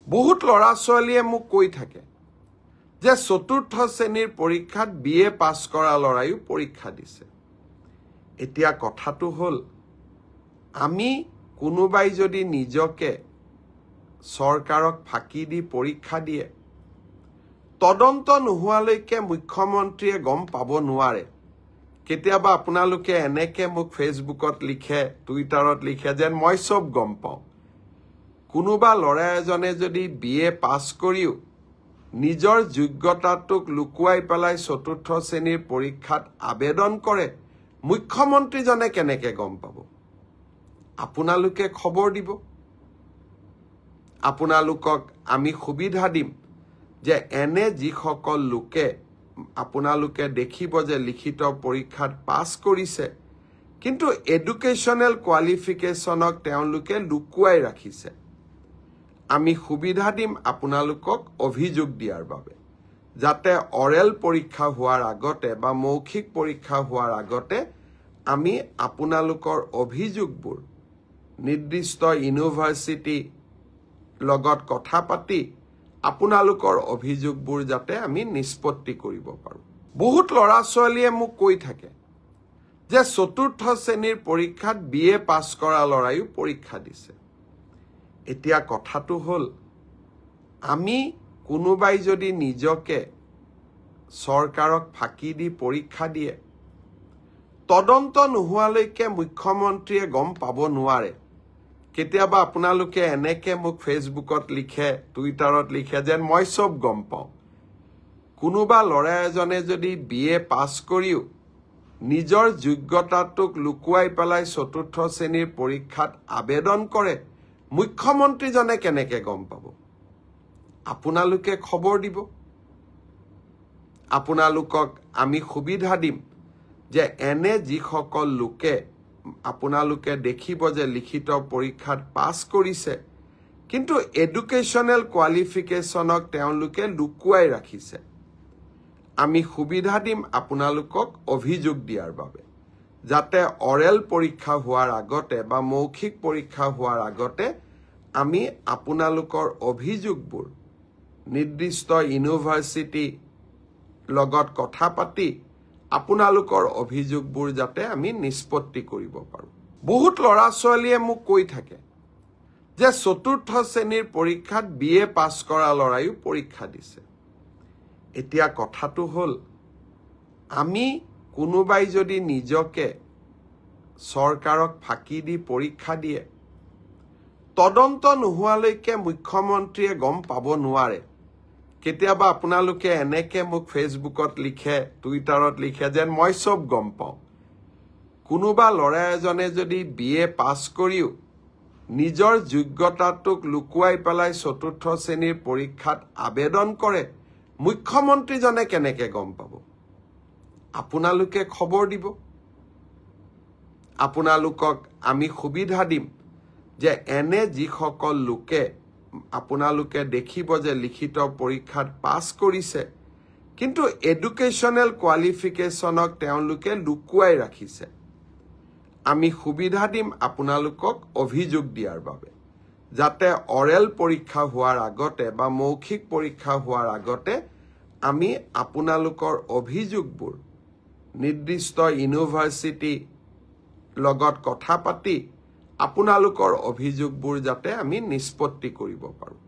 বহুত লৰা ছোৱালীয়ে মোক কৈ থাকে যে চতুৰ্থ শ্ৰেণীৰ পৰীক্ষাত বিএ পাছ কৰা লৰায়ো পৰীক্ষা দিছে। এতিয়া কথাটো হল আমি কোনোবাই যদি নিজকে চৰকাৰক ফাঁকি দি পৰীক্ষা দিয়ে তদন্ত নোহোৱালৈকে মুখ্যমন্ত্ৰীয়ে গম পাব নোৱাৰে। কেতিয়াবা আপোনালোকে এনেকে মোক ফেচবুকত লিখে, টুইটাৰত লিখে যেন মই সব গম পাওঁ। কোনোবা ল'ৰা এজনে যদি বিএ পাছ কৰিও নিজৰ যোগ্যতাটোক লুকুৱাই পেলাই চতুৰ্থ শ্ৰেণীৰ পৰীক্ষাত আবেদন কৰে, মুখ্যমন্ত্ৰীজনে কেনেকে গম পাব? আপোনালোকে খবৰ দিব। আপোনালোকক আমি সুবিধা দিম যে এনে যিসকল লোকে আপোনালোকে দেখিব যে লিখিত পৰীক্ষাত পাছ কৰিছে কিন্তু এডুকেশ্যনেল কোৱালিফিকেশ্যনক তেওঁলোকে লুকুৱাই ৰাখিছে, আমি সুবিধা দিম আপোনালোকক অভিযোগ দিয়াৰ বাবে, যাতে অৰেল পৰীক্ষা হোৱাৰ আগতে বা মৌখিক পৰীক্ষা হোৱাৰ আগতে আমি আপোনালোকৰ অভিযোগবোৰ নিৰ্দিষ্ট ইউনিভাৰ্চিটি লগত কথা পাতি আপোনালোকৰ অভিযোগবোৰ যাতে আমি নিষ্পত্তি কৰিব পাৰোঁ। বহুত লৰা ছোৱালীয়ে মোক কৈ থাকে যে চতুৰ্থ শ্ৰেণীৰ পৰীক্ষাত বিএ পাছ কৰা লৰায়ো পৰীক্ষা দিছে। এতিয়া কথাটো হল আমি কোনোবাই যদি নিজকে চৰকাৰক ফাঁকি দি পৰীক্ষা দিয়ে তদন্ত নোহোৱালৈকে মুখ্যমন্ত্ৰীয়ে গম পাব নোৱাৰে। কেতিয়াবা আপোনালোকে এনেকে মোক ফেচবুকত লিখে, টুইটাৰত লিখে যেন মই সব গম পাওঁ। কোনোবা ল'ৰা এজনে যদি বিএ পাছ কৰিও নিজৰ যোগ্যতাটোক লুকুৱাই পেলাই চতুৰ্থ শ্ৰেণীৰ পৰীক্ষাত আবেদন কৰে, মুখ্যমন্ত্ৰীজনে কেনেকে গম পাব? আপোনালোকে খবৰ দিব। আপোনালোকক আমি সুবিধা দিম যে এনে যিসকল লোকে আপোনালোকে দেখিব যে লিখিত পৰীক্ষাত পাছ কৰিছে কিন্তু এডুকেশ্যনেল কোৱালিফিকেশ্যনক তেওঁলোকে লুকুৱাই ৰাখিছে, আমি সুবিধা দিম আপোনালোকক অভিযোগ দিয়াৰ বাবে, যাতে অৰেল পৰীক্ষা হোৱাৰ আগতে বা মৌখিক পৰীক্ষা হোৱাৰ আগতে আমি আপোনালোকৰ অভিযোগবোৰ নিৰ্দিষ্ট ইউনিভাৰ্চিটি লগত কথা পাতি আপোনালোকৰ অভিযোগবোৰ যাতে আমি নিষ্পত্তি কৰিব পাৰোঁ। বহুত লৰা ছোৱালীয়ে মোক কৈ থাকে যে চতুৰ্থ শ্ৰেণীৰ পৰীক্ষাত বিএ পাছ কৰা লৰায়ো পৰীক্ষা দিছে। এতিয়া কথাটো হল আমি কোনোবাই যদি নিজকে চৰকাৰক ফাঁকি দি পৰীক্ষা দিয়ে তদন্ত নোহোৱালৈকে মুখ্যমন্ত্ৰীয়ে গম পাব নোৱাৰে। কেতিয়াবা আপোনালোকে এনেকে মোক ফেচবুকত লিখে, টুইটাৰত লিখে যেন মই সব গম পাওঁ। কোনোবা ল'ৰা এজনে যদি বিএ পাছ কৰিও নিজৰ যোগ্যতাটোক লুকুৱাই পেলাই চতুৰ্থ শ্ৰেণীৰ পৰীক্ষাত আবেদন কৰে, মুখ্যমন্ত্ৰীজনে কেনেকে গম পাব? আপোনালোকে খবৰ দিব। আপোনালোকক আমি সুবিধা দিম যে এনে যিসকল লোকে আপোনালোকে দেখিব যে লিখিত পৰীক্ষাত পাছ কৰিছে কিন্তু এডুকেশ্যনেল কোৱালিফিকেশ্যনক তেওঁলোকে লুকুৱাই ৰাখিছে, আমি সুবিধা দিম আপোনালোকক অভিযোগ দিয়াৰ বাবে, যাতে অৰেল পৰীক্ষা হোৱাৰ আগতে বা মৌখিক পৰীক্ষা হোৱাৰ আগতে আমি আপোনালোকৰ অভিযোগবোৰ নিৰ্দিষ্ট ইউনিভাৰ্চিটি লগত কথা পাতি আপোনালোকৰ অভিযোগবোৰ যাতে আমি নিষ্পত্তি কৰিব পাৰোঁ।